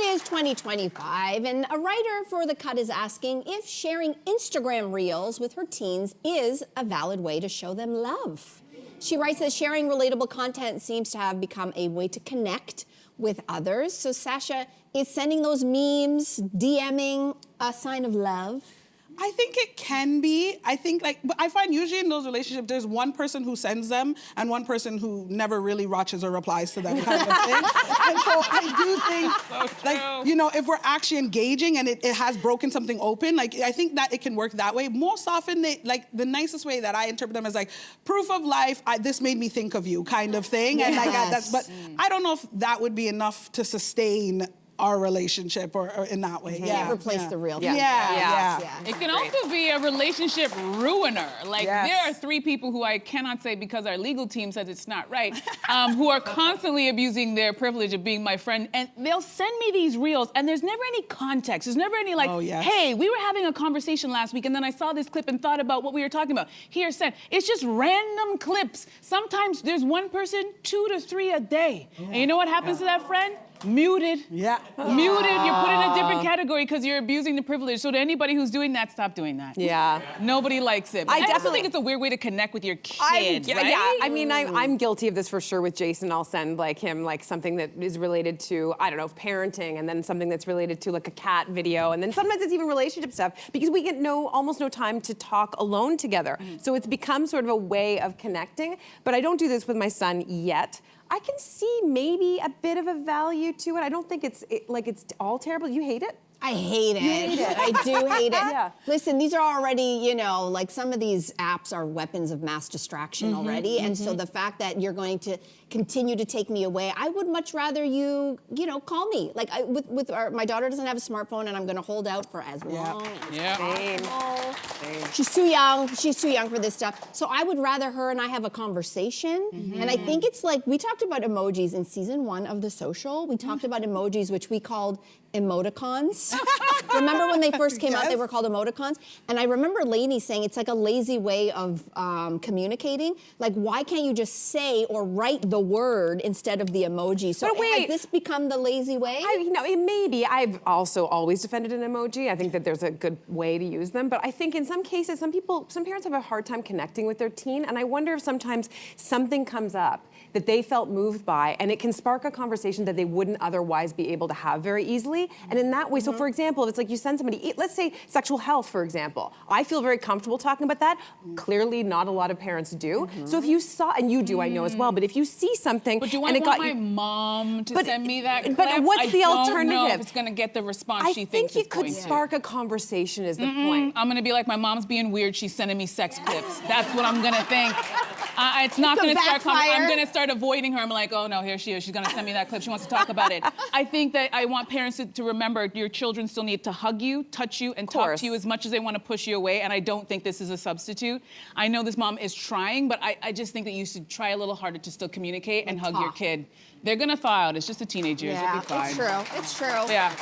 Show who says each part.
Speaker 1: it is 2025, and a writer for The Cut is asking if sharing Instagram reels with her teens is a valid way to show them love. She writes that sharing relatable content seems to have become a way to connect with others. So Sasha, is sending those memes, DMing, a sign of love?
Speaker 2: I think it can be. I think but I find usually in those relationships, there's one person who sends them and one person who never really watches or replies to them kind of thing. And so I do think, if we're actually engaging and it has broken something open, I think that it can work that way. Most often, the nicest way that I interpret them is proof of life, this made me think of you kind of thing.
Speaker 1: Yes.
Speaker 2: But I don't know if that would be enough to sustain our relationship or in that way.
Speaker 1: Yeah, replace the real thing.
Speaker 2: Yeah.
Speaker 3: It can also be a relationship ruiner. There are 3 people who I cannot say because our legal team says it's not right, who are constantly abusing their privilege of being my friend, and they'll send me these reels, and there's never any context. There's never any hey, we were having a conversation last week, and then I saw this clip and thought about what we were talking about. Here, send. It's just random clips. Sometimes there's one person, 2 to 3 a day. And you know what happens to that friend? Muted. Muted. You're put in a different category because you're abusing the privilege. So to anybody who's doing that, stop doing that. Nobody likes it. But I also think it's a weird way to connect with your kids, right?
Speaker 4: Yeah, I mean, I'm guilty of this for sure with Jason. I'll send him something that is related to, I don't know, parenting, and then something that's related to a cat video, and then sometimes it's even relationship stuff because we get almost no time to talk alone together. So it's become sort of a way of connecting, but I don't do this with my son yet. I can see maybe a bit of a value to it. I don't think it's all terrible. You hate it?
Speaker 1: I hate it.
Speaker 4: You hate it.
Speaker 1: I do hate it.
Speaker 4: Yeah.
Speaker 1: Listen, these are already, some of these apps are weapons of mass distraction already. And so the fact that you're going to continue to take me away, I would much rather you, call me. My daughter doesn't have a smartphone, and I'm going to hold out for as long as possible. She's too young. She's too young for this stuff. So I would rather her and I have a conversation. And I think it's we talked about emojis in season 1 of The Social. We talked about emojis, which we called emoticons. Remember when they first came out, they were called emoticons? And I remember Lainey saying it's like a lazy way of communicating. Why can't you just say or write the word instead of the emoji? So has this become the lazy way?
Speaker 4: It may be. I've also always defended an emoji. I think that there's a good way to use them. But I think in some cases, some parents have a hard time connecting with their teen. And I wonder if sometimes something comes up that they felt moved by, and it can spark a conversation that they wouldn't otherwise be able to have very easily. And in that way, so for example, if it's you send somebody, let's say sexual health, for example. I feel very comfortable talking about that. Clearly, not a lot of parents do. So if you saw, and you do, I know as well, but if you see something,
Speaker 3: but do I want my mom to send me that clip?
Speaker 4: But what's the alternative?
Speaker 3: I don't know if it's going to get the response she thinks it's going to.
Speaker 4: I think it could spark a conversation is the point.
Speaker 3: I'm going to be like, my mom's being weird, she's sending me sex clips. That's what I'm going to think. It's not going to start I'm going to start avoiding her. I'm like, oh no, here she is. She's going to send me that clip. She wants to talk about it. I think that I want parents to remember your children still need to hug you, touch you, and talk to you as much as they want to push you away. And I don't think this is a substitute. I know this mom is trying, but I just think that you should try a little harder to still communicate and hug your kid. They're going to thaw out. It's just a teenage years. It'll be fine.
Speaker 1: It's true. It's true.
Speaker 3: Yeah.